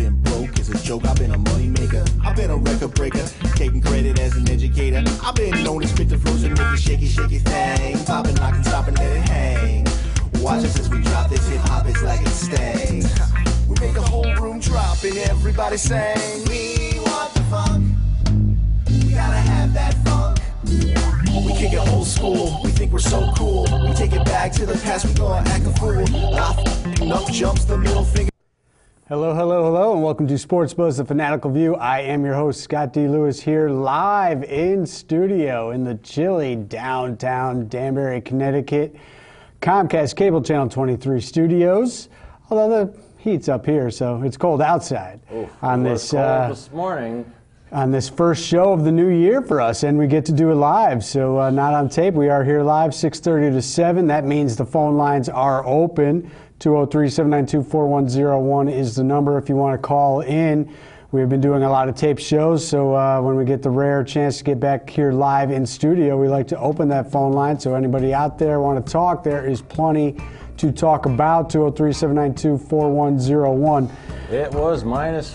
been broke as a joke, I've been a money maker, I've been a record breaker, taking credit as an educator. I've been known to spit the flows and make it shaky, shaky thing. Popping, locking, stopping, let it hang. Watch us as we drop this hip hop, it's like it stings. We make the whole room drop and everybody sing. We want the funk, we gotta have that funk. We kick it old school, we think we're so cool. We take it back to the past, we gonna act a fool. Enough jumps the middle finger. Hello, hello, hello, and welcome to Sports Buzz, the Fanatical View. I am your host, Scott D. Lewis, here live in studio in the chilly downtown Danbury, Connecticut, Comcast Cable Channel 23 studios. Although the heat's up here, so it's cold outside. On this cold this morning. On this first show of the new year for us, and we get to do it live, so not on tape. We are here live, 6:30 to 7. That means the phone lines are open. 203-792-4101 is the number if you want to call in. We've been doing a lot of tape shows, so when we get the rare chance to get back here live in studio, we like to open that phone line. So anybody out there want to talk, there is plenty to talk about. 203-792-4101. It was minus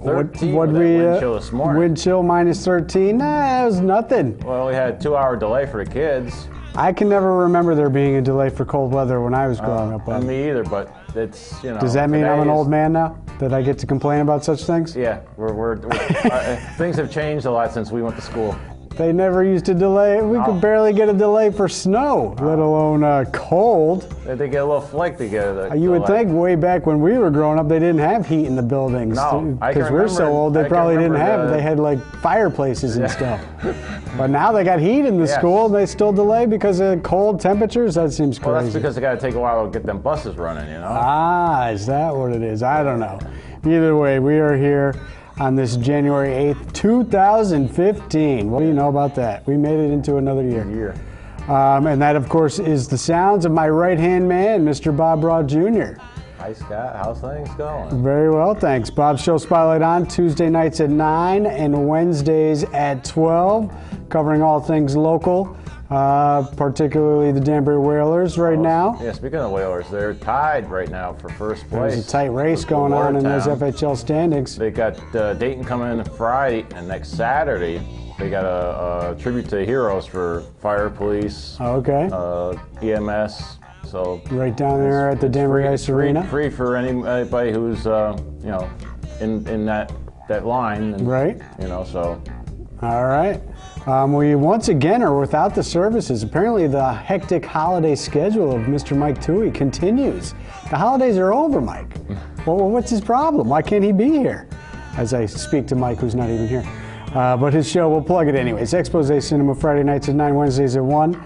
13 wind chill this morning. Wind chill minus 13? Nah, it was nothing. Well, we had a 2-hour delay for the kids. I can never remember there being a delay for cold weather when I was growing up. Me either, but it's, you know. Does that mean I'm an old man now? That I get to complain about such things? Yeah, things have changed a lot since we went to school. They never used to delay. We could barely get a delay for snow, let alone cold. They get a little flake to get it. You would think way back when we were growing up, they didn't have heat in the buildings. No, because we're so old, they probably didn't have it. They had like fireplaces and stuff. But now they got heat in the school, and they still delay because of cold temperatures? That seems crazy. Well, that's because they got to take a while to get them buses running, you know? Ah, is that what it is? I don't know. Either way, we are here on this January 8th, 2015. What do you know about that? We made it into another year. And that, of course, is the sounds of my right-hand man, Mr. Bob Broad Jr. Hi, Scott. How's things going? Very well, thanks. Bob's Show Spotlight on Tuesday nights at 9 and Wednesdays at 12, covering all things local, particularly the Danbury Whalers right now. Yeah, speaking of Whalers, they're tied right now for first place. There's a tight race going on in those FHL standings. They got Dayton coming in Friday, and next Saturday they got a tribute to heroes for fire, police, EMS. So right down there at the Danbury Ice Arena. Free for anybody who's in that line. And, right. So. All right. We once again are without the services. Apparently the hectic holiday schedule of Mr. Mike Toohey continues. The holidays are over, Mike. Well, what's his problem? Why can't he be here? As I speak to Mike, who's not even here. But his show, we'll plug it anyways. Expose Cinema, Friday nights at 9, Wednesdays at 1.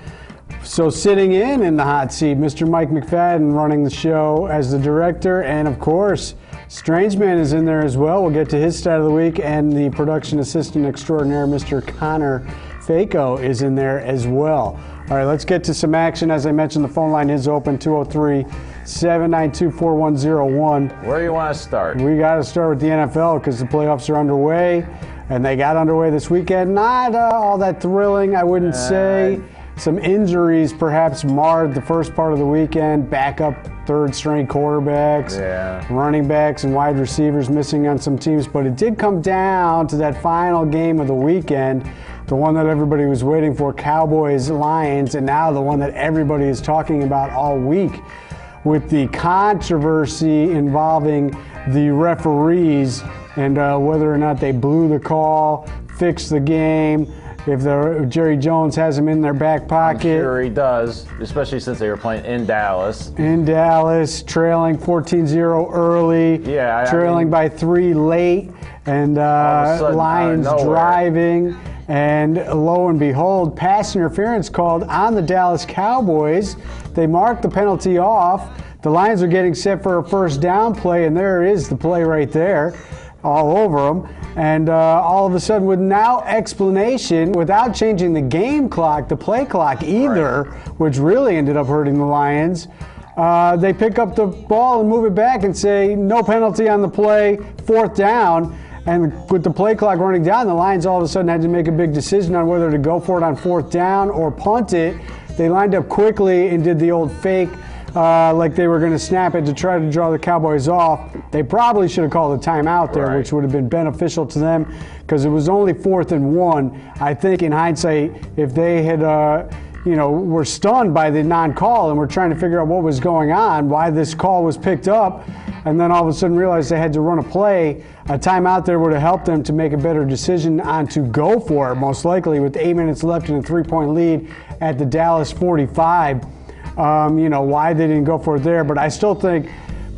So sitting in the hot seat, Mr. Mike McFadden running the show as the director. And, of course, Strange Man is in there as well. We'll get to his stat of the week. And the production assistant extraordinaire, Mr. Connor Faco, is in there as well. All right, let's get to some action. As I mentioned, the phone line is open, 203-792-4101. Where do you want to start? We got to start with the NFL because the playoffs are underway. And they got underway this weekend. Not all that thrilling, I wouldn't say. Some injuries perhaps marred the first part of the weekend. Backup third-string quarterbacks, running backs, and wide receivers missing on some teams. But it did come down to that final game of the weekend, the one that everybody was waiting for, Cowboys-Lions, and now the one that everybody is talking about all week with the controversy involving the referees and whether or not they blew the call, fixed the game. If Jerry Jones has him in their back pocket. I'm sure he does, especially since they were playing in Dallas. In Dallas, trailing 14-0 early, trailing by 3 late, and sudden, Lions driving. And lo and behold, pass interference called on the Dallas Cowboys. They marked the penalty off. The Lions are getting set for a first down play, and there is the play right there, all over them. And all of a sudden, with no explanation, without changing the game clock, the play clock either, which really ended up hurting the Lions, they pick up the ball and move it back and say, no penalty on the play, 4th down. And with the play clock running down, the Lions all of a sudden had to make a big decision on whether to go for it on 4th down or punt it. They lined up quickly and did the old fake like they were going to snap it to try to draw the Cowboys off. They probably should have called a timeout there, which would have been beneficial to them because it was only 4th and 1. I think in hindsight, if they had, were stunned by the non-call and were trying to figure out what was going on, why this call was picked up, and then all of a sudden realized they had to run a play, a timeout there would have helped them to make a better decision on to go for it, most likely, with 8 minutes left and a 3-point lead at the Dallas 45. Why they didn't go for it there, but I still think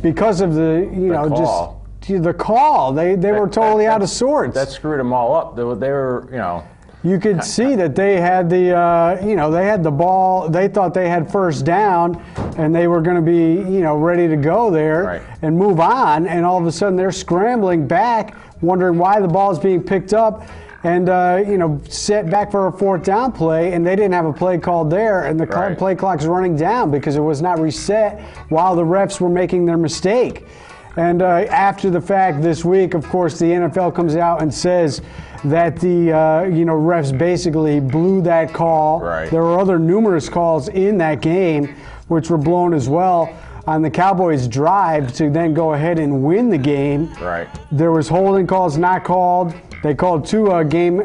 because of the call, they were totally out of sorts. That screwed them all up. They were. You could see that they had they had the ball. They thought they had first down, and they were going to be, ready to go there and move on. And all of a sudden, they're scrambling back, wondering why the ball is being picked up, and set back for a 4th down play. And they didn't have a play called there, and the play clock's running down because it was not reset while the refs were making their mistake. And after the fact this week, of course, the NFL comes out and says that the refs basically blew that call. There were other numerous calls in that game which were blown as well on the Cowboys' drive to then go ahead and win the game. There was holding calls not called. They called 2 game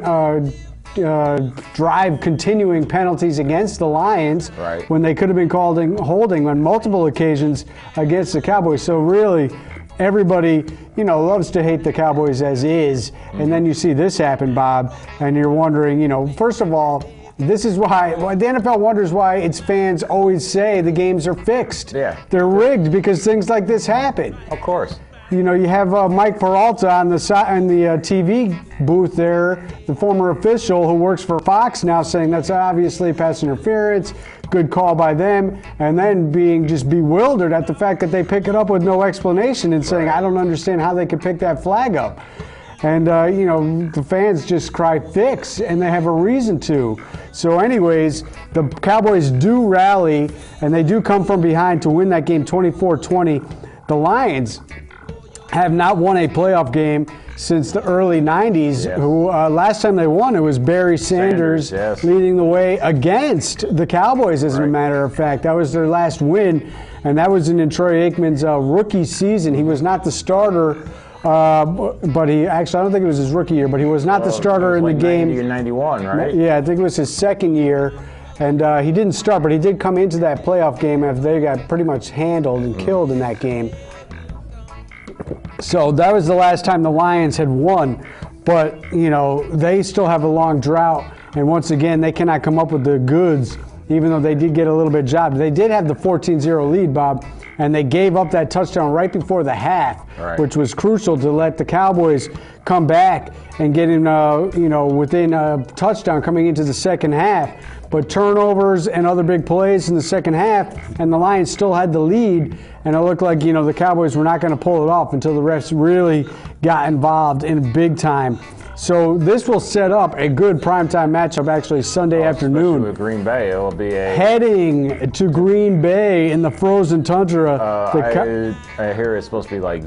drive continuing penalties against the Lions when they could have been called holding on multiple occasions against the Cowboys. So really, everybody, loves to hate the Cowboys as is, and then you see this happen, Bob, and you're wondering, first of all, this is why the NFL wonders why its fans always say the games are fixed. Yeah. They're rigged because things like this happen. Of course. You have Mike Peralta on the TV booth there, the former official who works for Fox now, saying that's obviously pass interference, good call by them, and then being just bewildered at the fact that they pick it up with no explanation and saying, I don't understand how they could pick that flag up. And, the fans just cry fix, and they have a reason to. So anyways, the Cowboys do rally, and they do come from behind to win that game 24-20. The Lions have not won a playoff game since the early 90s. Who last time they won, it was Barry Sanders leading the way against the Cowboys, as a matter of fact. That was their last win, and that was in Troy Aikman's rookie season. He was not the starter, but he actually, I don't think it was his rookie year, but he was not the starter in the game. 90 and 91, right? Yeah, I think it was his second year. And he didn't start, but he did come into that playoff game after they got pretty much handled and killed in that game. So that was the last time the Lions had won, but they still have a long drought, and once again they cannot come up with the goods, even though they did get a little bit job. They did have the 14-0 lead, Bob, and they gave up that touchdown right before the half, which was crucial to let the Cowboys come back and get in within a touchdown coming into the second half. But turnovers and other big plays in the second half, and the Lions still had the lead, and it looked like, the Cowboys were not going to pull it off until the refs really got involved in big time. So this will set up a good primetime matchup, actually, Sunday afternoon. Especially with Green Bay, it'll be heading to Green Bay in the frozen tundra. I hear it's supposed to be like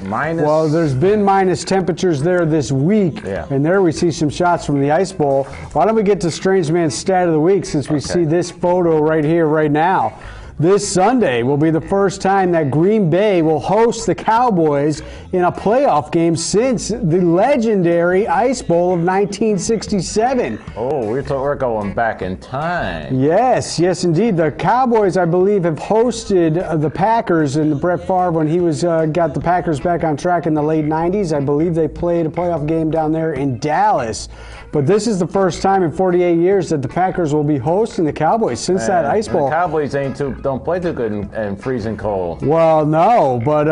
minus. Well, there's been minus temperatures there this week, and there we see some shots from the Ice Bowl. Why don't we get to Strange Man's Stat of the Week, since we see this photo right here, right now. This Sunday will be the first time that Green Bay will host the Cowboys in a playoff game since the legendary Ice Bowl of 1967. Oh, we're going back in time. Yes, indeed. The Cowboys, I believe, have hosted the Packers, and Brett Favre, when he was got the Packers back on track in the late 90s. I believe they played a playoff game down there in Dallas. But this is the first time in 48 years that the Packers will be hosting the Cowboys since that Ice Bowl. The Cowboys don't play too good in freezing cold. Well, no, but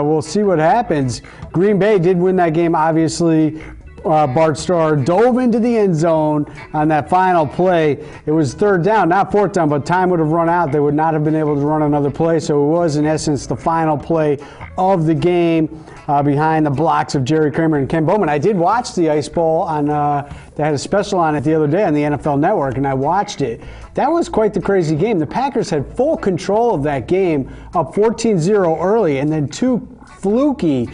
we'll see what happens. Green Bay did win that game, obviously. Bart Starr dove into the end zone on that final play. It was third down, not fourth down, but time would have run out. They would not have been able to run another play, so it was, in essence, the final play of the game behind the blocks of Jerry Kramer and Ken Bowman. I did watch the Ice Bowl on. They had a special on it the other day on the NFL Network, and I watched it. That was quite the crazy game. The Packers had full control of that game, up 14-0 early, and then two fluky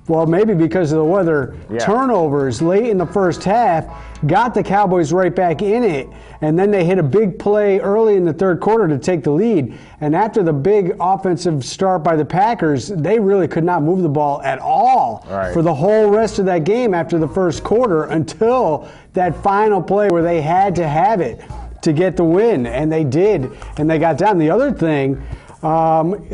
well, maybe because of the weather, turnovers late in the first half got the Cowboys right back in it. And then they hit a big play early in the third quarter to take the lead. And after the big offensive start by the Packers, they really could not move the ball at all for the whole rest of that game after the first quarter until that final play where they had to have it to get the win. And they did. And they got down. The other thing,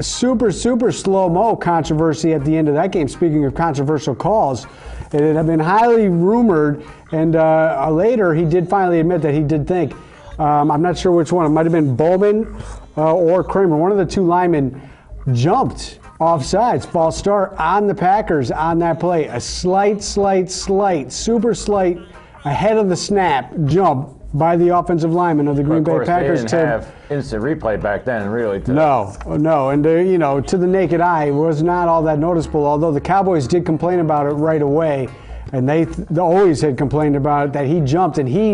super slow-mo controversy at the end of that game. Speaking of controversial calls, it had been highly rumored, and later he did finally admit that he did think, I'm not sure which one, it might have been Bowman or Kramer, one of the two linemen jumped offsides, false start on the Packers on that play. A slight, super slight, ahead of the snap jump by the offensive lineman of the Green Bay Packers. They didn't have instant replay back then, really. No, and to the naked eye, it was not all that noticeable. Although the Cowboys did complain about it right away, and they always had complained about it, that he jumped and he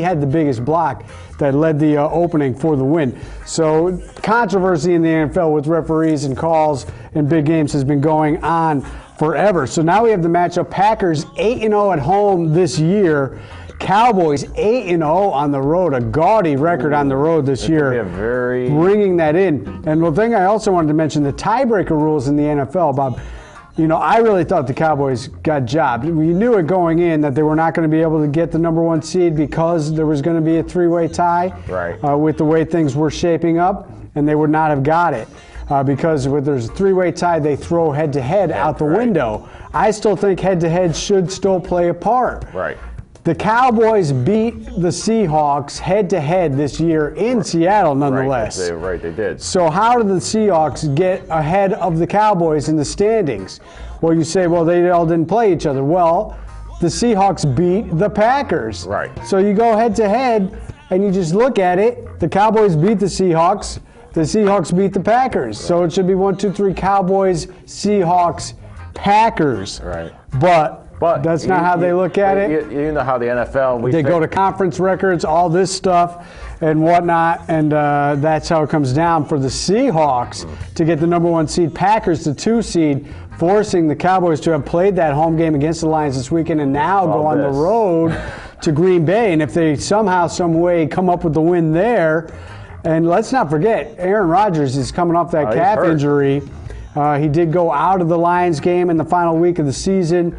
had the biggest block that led the opening for the win. So controversy in the NFL with referees and calls in big games has been going on forever. So now we have the matchup: Packers 8-0 at home this year. Cowboys 8-0 on the road, a gaudy record on the road this year, bringing that in. And the thing I also wanted to mention, the tiebreaker rules in the NFL, Bob. I really thought the Cowboys got jobbed. We knew it going in that they were not going to be able to get the number one seed because there was going to be a three-way tie with the way things were shaping up, and they would not have got it. Because if there's a three-way tie, they throw head-to-head out the window. I still think head-to-head should still play a part. The Cowboys beat the Seahawks head-to-head this year in Seattle, nonetheless. They did. So how did the Seahawks get ahead of the Cowboys in the standings? Well, you say, well, they all didn't play each other. Well, the Seahawks beat the Packers. So you go head-to-head, and you just look at it. The Cowboys beat the Seahawks. The Seahawks beat the Packers. So it should be 1, 2, 3, Cowboys, Seahawks, Packers. But that's not how they look at it. You know how the NFL... They go to conference records, all this stuff and whatnot, and that's how it comes down for the Seahawks to get the number one seed, Packers the 2 seed, forcing the Cowboys to have played that home game against the Lions this weekend and now go on the road to Green Bay. And if they somehow, some way come up with the win there, and let's not forget, Aaron Rodgers is coming off that calf injury. He did go out of the Lions game in the final week of the season.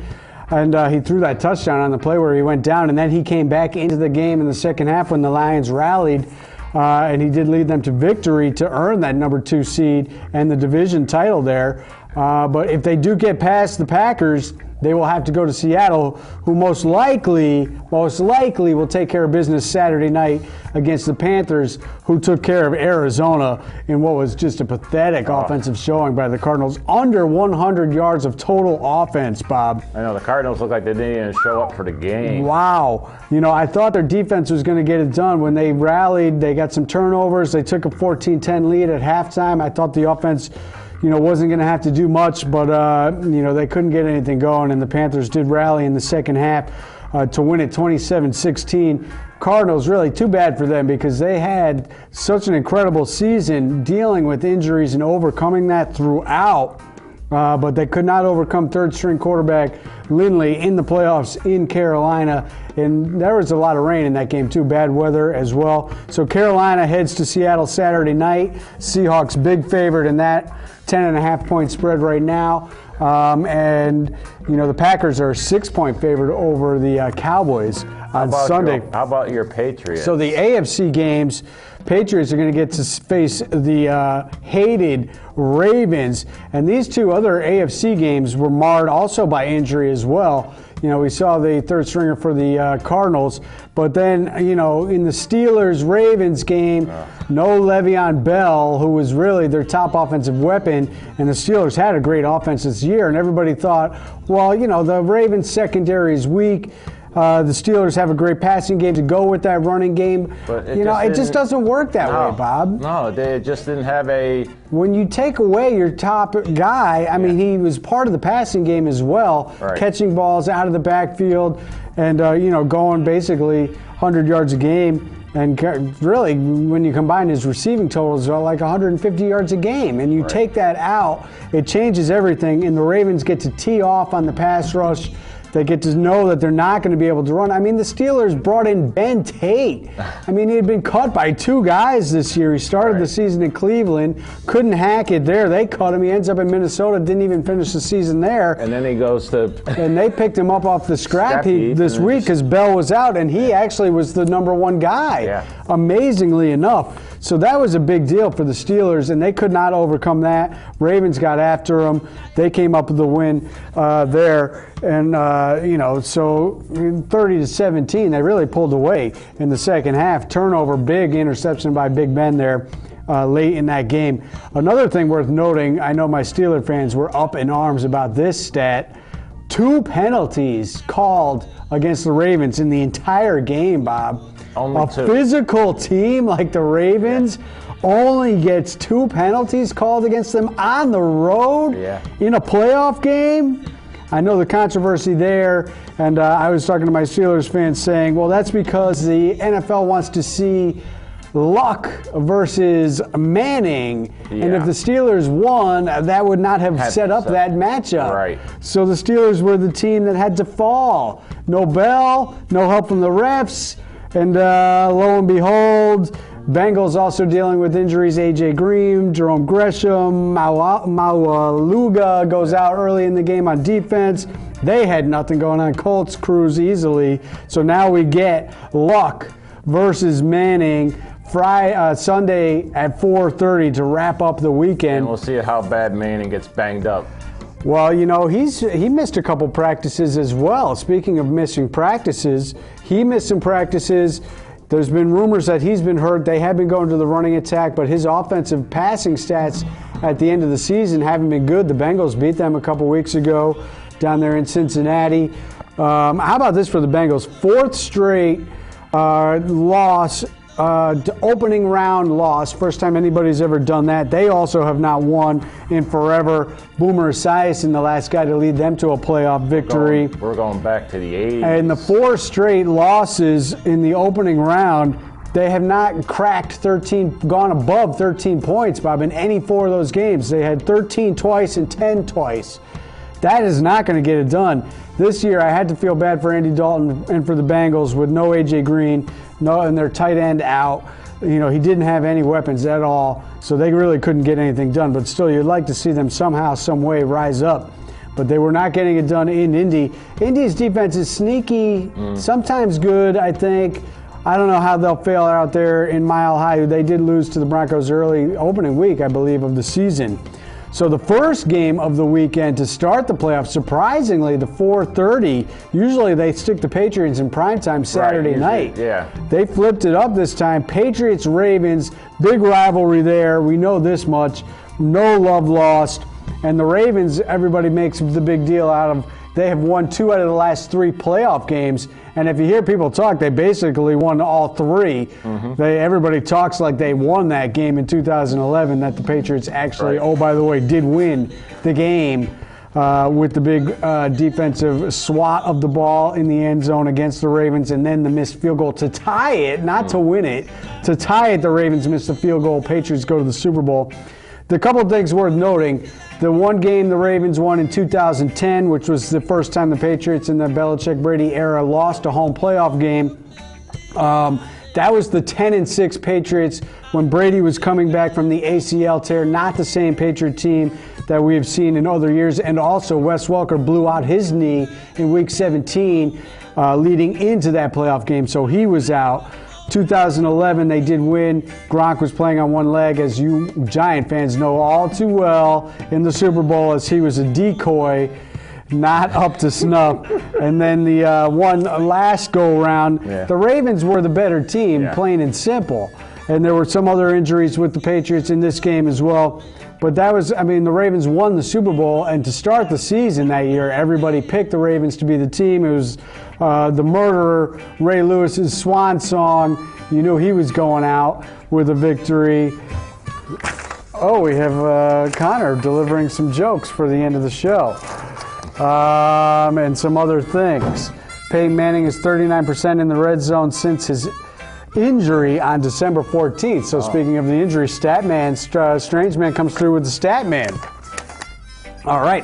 And he threw that touchdown on the play where he went down, and then he came back into the game in the second half when the Lions rallied, and he did lead them to victory to earn that number 2 seed and the division title there. But if they do get past the Packers, they will have to go to Seattle, who most likely will take care of business Saturday night against the Panthers, who took care of Arizona in what was just a pathetic offensive showing by the Cardinals. Under 100 yards of total offense, Bob. I know, the Cardinals look like they didn't even show up for the game. Wow. I thought their defense was going to get it done. When they rallied, they got some turnovers. They took a 14-10 lead at halftime. I thought the offense wasn't going to have to do much, but, they couldn't get anything going, and the Panthers did rally in the second half to win it 27-16. Cardinals, really too bad for them because they had such an incredible season dealing with injuries and overcoming that throughout, but they could not overcome third-string quarterback Lindley in the playoffs in Carolina, and there was a lot of rain in that game too, bad weather as well. So Carolina heads to Seattle Saturday night. Seahawks big favorite in that 10.5-point spread right now. And the Packers are a 6-point favorite over the Cowboys on Sunday. How about your Patriots? So the AFC games, Patriots are going to get to face the hated Ravens. And these two other AFC games were marred also by injury as well. We saw the third stringer for the Cardinals. But then, in the Steelers-Ravens game, no Le'Veon Bell, who was really their top offensive weapon. And the Steelers had a great offense this year. And everybody thought, well, the Ravens secondary is weak. The Steelers have a great passing game to go with that running game. But it just doesn't work that way, Bob. No, they just didn't have a... When you take away your top guy, I mean, he was part of the passing game as well, catching balls out of the backfield and, going basically 100 yards a game. And really, when you combine his receiving totals, are like 150 yards a game. And you take that out, it changes everything. And the Ravens get to tee off on the pass rush. They get to know that they're not going to be able to run. I mean, the Steelers brought in Ben Tate. I mean, he had been cut by 2 guys this year. He started the season in Cleveland, couldn't hack it there. They cut him. He ends up in Minnesota, didn't even finish the season there. And then he goes to... And they picked him up off the scrap heap this week because Bell was out, and he actually was the #1 guy, amazingly enough. So that was a big deal for the Steelers, and they could not overcome that. Ravens got after them. They came up with the win there. And, so 30-17, they really pulled away in the second half. Turnover, big interception by Big Ben there late in that game. Another thing worth noting, I know my Steeler fans were up in arms about this stat. 2 penalties called against the Ravens in the entire game, Bob. Only 2. Physical team like the Ravens only gets 2 penalties called against them on the road in a playoff game. I know the controversy there, and I was talking to my Steelers fans saying, well, that's because the NFL wants to see Luck versus Manning. And if the Steelers won, that would not have set up that matchup. Right. So the Steelers were the team that had to fall. No Bell, no help from the refs. And lo and behold, Bengals also dealing with injuries. A.J. Green, Jerome Gresham, Maualuga goes out early in the game on defense. They had nothing going on. Colts cruise easily. So now we get Luck versus Manning Sunday at 4:30 to wrap up the weekend. And we'll see how bad Manning gets banged up. Well, he missed a couple practices as well. Speaking of missing practices, he missed some practices. There's been rumors that he's been hurt. They have been going to the running attack, but his offensive passing stats at the end of the season haven't been good. The Bengals beat them a couple weeks ago down there in Cincinnati. How about this for the Bengals? 4th straight loss. Opening round loss, first time anybody's ever done that. They also have not won in forever. Boomer Esiason, the last guy to lead them to a playoff victory. We're going back to the 80s. And the 4 straight losses in the opening round, they have not gone above 13 points, Bob, in any 4 of those games. They had 13 twice and 10 twice. That is not going to get it done. This year, I had to feel bad for Andy Dalton and for the Bengals with no A.J. Green, and their tight end out. He didn't have any weapons at all, so they really couldn't get anything done. But still, you'd like to see them somehow, some way rise up. But they were not getting it done in Indy. Indy's defense is sneaky, sometimes good, I think. I don't know how they'll fail out there in Mile High. They did lose to the Broncos early opening week, I believe, of the season. So the first game of the weekend to start the playoffs, surprisingly, the 4:30. Usually they stick the Patriots in primetime Saturday night. Yeah. They flipped it up this time. Patriots-Ravens, big rivalry there. We know this much. No love lost. And the Ravens, everybody makes the big deal out of. They have won 2 out of the last 3 playoff games. And if you hear people talk, they basically won all 3. Everybody talks like they won that game in 2011, that the Patriots actually, oh, by the way, did win the game with the big defensive swat of the ball in the end zone against the Ravens, and then the missed field goal to tie it, not to win it. To tie it, the Ravens missed the field goal. Patriots go to the Super Bowl. The couple of things worth noting, the one game the Ravens won in 2010, which was the first time the Patriots in the Belichick-Brady era lost a home playoff game. That was the 10-6 Patriots when Brady was coming back from the ACL tear, not the same Patriot team that we have seen in other years. And also, Wes Welker blew out his knee in Week 17 leading into that playoff game, so he was out. 2011, they did win. Gronk was playing on one leg, as you Giant fans know all too well, in the Super Bowl, as he was a decoy, not up to snuff. And then the one last go-around, the Ravens were the better team, plain and simple. And there were some other injuries with the Patriots in this game as well. But that was, the Ravens won the Super Bowl, and to start the season that year, everybody picked the Ravens to be the team. It was the murderer, Ray Lewis's swan song. You knew he was going out with a victory. Oh, we have Connor delivering some jokes for the end of the show. And some other things. Peyton Manning is 39% in the red zone since his injury on December 14th. So speaking of the injury, Statman, Strange Man comes through with the Statman. All right.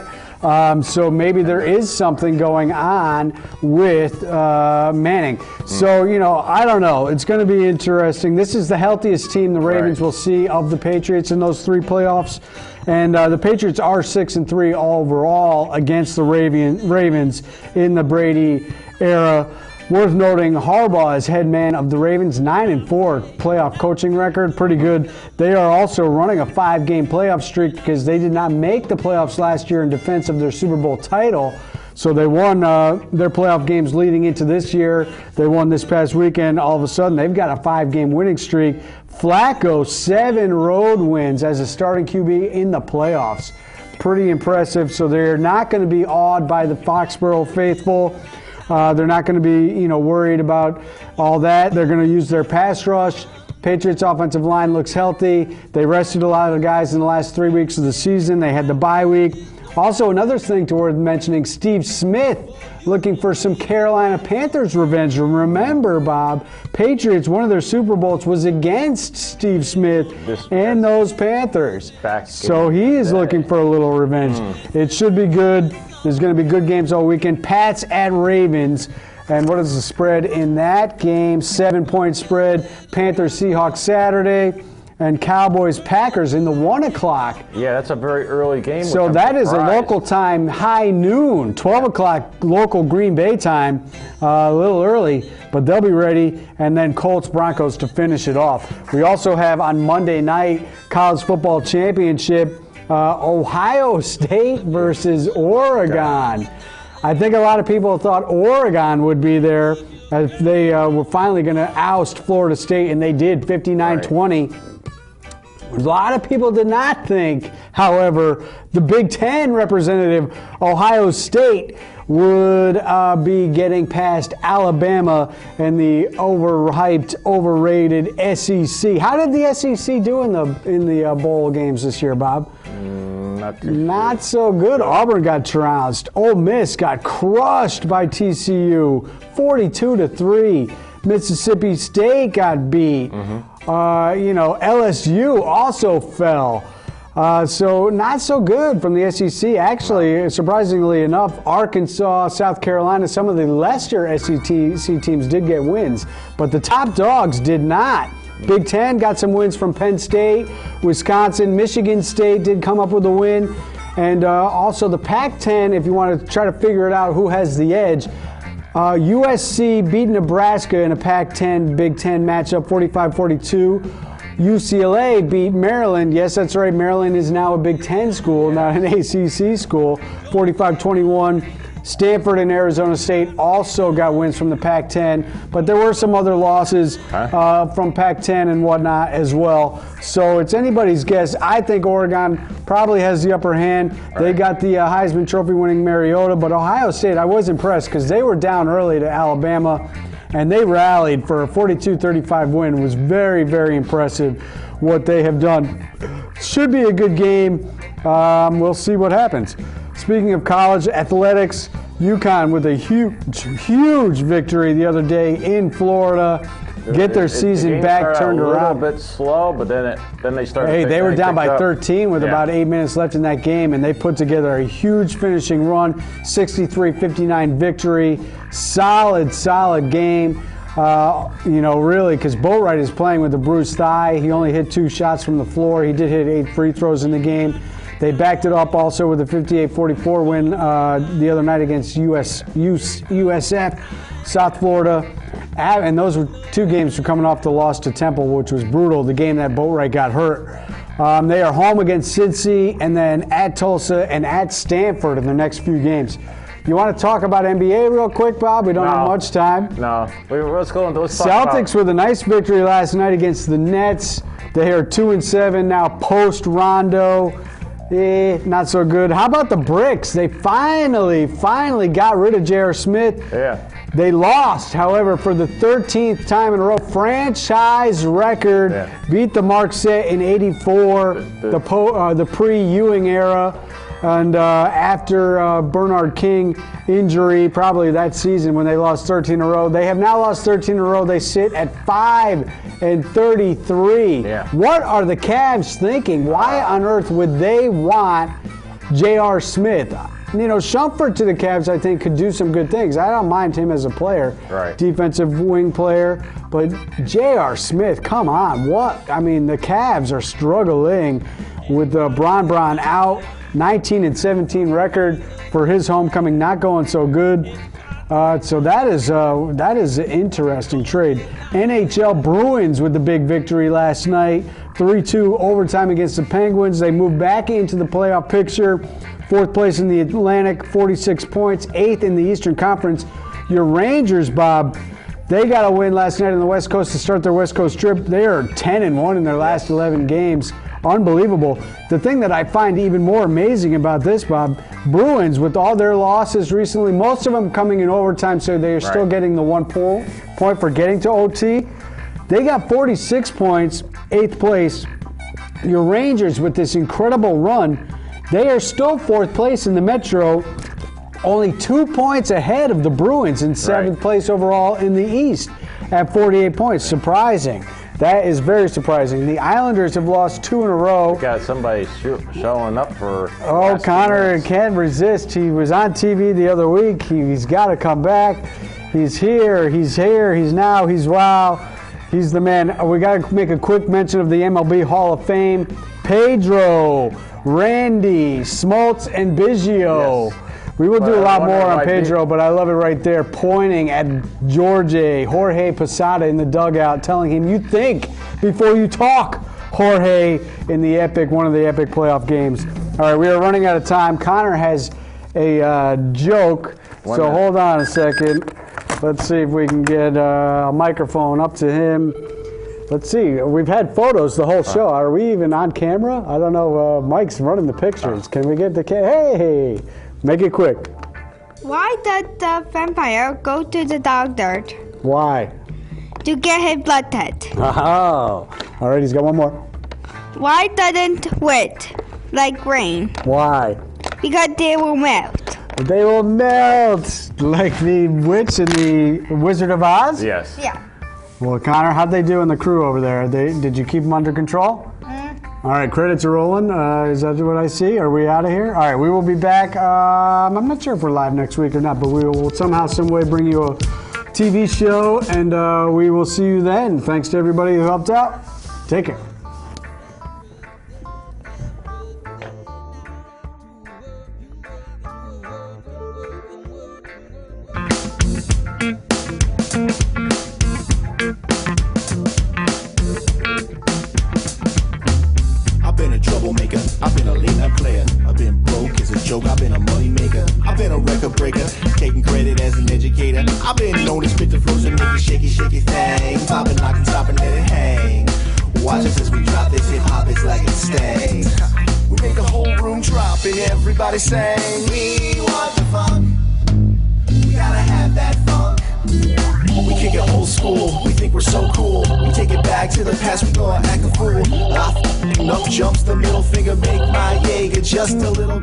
So maybe there is something going on with Manning. So, I don't know. It's going to be interesting. This is the healthiest team the Ravens will see of the Patriots in those 3 playoffs. And the Patriots are 6-3 overall against the Ravens in the Brady era. Worth noting, Harbaugh is head man of the Ravens, 9-4 playoff coaching record, pretty good. They are also running a 5-game playoff streak because they did not make the playoffs last year in defense of their Super Bowl title. So they won their playoff games leading into this year. They won this past weekend. All of a sudden, they've got a 5-game winning streak. Flacco, 7 road wins as a starting QB in the playoffs. Pretty impressive. So they're not going to be awed by the Foxborough faithful. They're not going to be, worried about all that. They're going to use their pass rush. Patriots offensive line looks healthy. They rested a lot of guys in the last 3 weeks of the season. They had the bye week. Also, another thing worth mentioning, Steve Smith looking for some Carolina Panthers revenge. Remember, Bob, Patriots, one of their Super Bowls was against Steve Smith and those Panthers. So he is looking for a little revenge. It should be good. There's going to be good games all weekend. Pats at Ravens. And what is the spread in that game? 7-point spread. Panthers Seahawks Saturday. And Cowboys Packers in the 1 o'clock. Yeah, that's a very early game. So that is a local time, high noon, 12 o'clock local Green Bay time, a little early, but they'll be ready. And then Colts Broncos to finish it off. We also have on Monday night college football championship, Ohio State versus Oregon. I think a lot of people thought Oregon would be there as they were finally going to oust Florida State, and they did, 59-20. A lot of people did not think, however, the Big Ten representative, Ohio State, would be getting past Alabama and the overhyped, overrated SEC. How did the SEC do in the bowl games this year, Bob? Not so good. Auburn got trounced. Ole Miss got crushed by TCU, 42-3. Mississippi State got beat. LSU also fell. So not so good from the SEC. Actually, surprisingly enough, Arkansas, South Carolina, some of the lesser SEC teams did get wins, but the top dogs did not. Big Ten got some wins from Penn State, Wisconsin, Michigan State did come up with a win, and also the Pac-10, if you want to try to figure it out who has the edge, USC beat Nebraska in a Pac-10 Big Ten matchup, 45-42. UCLA beat Maryland. Yes, that's right. Maryland is now a Big Ten school, not an ACC school, 45-21. Stanford and Arizona State also got wins from the Pac-10, but there were some other losses from Pac-10 and whatnot as well. So it's anybody's guess. I think Oregon probably has the upper hand. They got the Heisman Trophy winning Mariota, but Ohio State, I was impressed because they were down early to Alabama, and they rallied for a 42-35 win. It was very, very impressive what they have done. Should be a good game. We'll see what happens. Speaking of college athletics, UConn with a huge victory the other day in Florida. Get their season back turned around. A little bit slow, but then they started. Hey, they were down by 13 with about 8 minutes left in that game, and they put together a huge finishing run, 63-59 victory. Solid game. Really, because Boatwright is playing with a bruised thigh. He only hit 2 shots from the floor. He did hit 8 free throws in the game. They backed it up also with a 58-44 win the other night against USF, South Florida. And those were 2 games from coming off the loss to Temple, which was brutal, the game that Boatwright got hurt. They are home against Cincy and then at Tulsa and at Stanford in their next few games. You want to talk about NBA real quick, Bob? We don't have much time. No. Let's talk Celtics with a nice victory last night against the Nets. They are 2-7 now post-Rondo. Not so good. How about the Bricks? They finally got rid of J.R. Smith. Yeah. They lost, however, for the 13th time in a row. Franchise record. Yeah. Beat the Mark set in '84, the pre-Ewing era. And after Bernard King injury, probably that season when they lost 13 in a row, they have now lost 13 in a row. They sit at 5-33. Yeah. What are the Cavs thinking? Why on earth would they want J.R. Smith? You know, Shumpert to the Cavs, I think, could do some good things. I don't mind him as a player, defensive wing player. But J.R. Smith, come on. What? I mean, the Cavs are struggling with Bron out. 19-17 record for his homecoming, not going so good. So that is an interesting trade. NHL Bruins with the big victory last night, 3-2 overtime against the Penguins. They move back into the playoff picture. 4th place in the Atlantic, 46 points, 8th in the Eastern Conference. Your Rangers, Bob, they got a win last night on the West Coast to start their West Coast trip. They are 10-1 in their last 11 games. Unbelievable. The thing that I find even more amazing about this, Bob, Bruins, with all their losses recently, most of them coming in overtime, so they're still getting the 1 point for getting to OT. They got 46 points, 8th place. Your Rangers, with this incredible run, they are still 4th place in the Metro, only 2 points ahead of the Bruins in 7th place overall in the East at 48 points. Surprising. That is very surprising. The Islanders have lost 2 in a row. Got somebody showing up for. Oh, Connor can't resist. He was on TV the other week. He's got to come back. He's here. He's now. He's wow. He's the man. We got to make a quick mention of the MLB Hall of Fame. Pedro, Randy, Smoltz, and Biggio. Yes. We will do a lot more on Pedro, but I love it right there, pointing at Jorge Posada in the dugout, telling him, you think before you talk, Jorge, in one of the epic playoff games. All right, we are running out of time. Connor has a joke, so hold on a second. Let's see if we can get a microphone up to him. Let's see. We've had photos the whole show. Are we even on camera? I don't know. Mike's running the pictures. Can we get the Hey! Make it quick. Why did the vampire go to the doctor? Why? To get his blood test. Oh. All right, he's got one more. Why doesn't wet like rain? Why? Because they will melt. They will melt like the witch in the Wizard of Oz? Yes. Yeah. Well, Connor, how'd they do in the crew over there? Did you keep them under control? All right, credits are rolling. Is that what I see? Are we out of here? All right, we will be back. I'm not sure if we're live next week or not, but we will somehow, some way bring you a TV show, and we will see you then. Thanks to everybody who helped out. Take care. I've been a late night player. I've been broke as a joke. I've been a money maker. I've been a record breaker, taking credit as an educator. I've been known to spit the flows and make it shaky thing. Popping, locking, stopping, let it hang. Watch us as we drop this hip hop. It's like it stings. We make the whole room drop and everybody saying, we want the funk. We gotta have that funk. We kick it old school, we think we're so cool. We take it back to the past, we go act a fool. Enough jumps, the middle finger make my Jaeger just a little.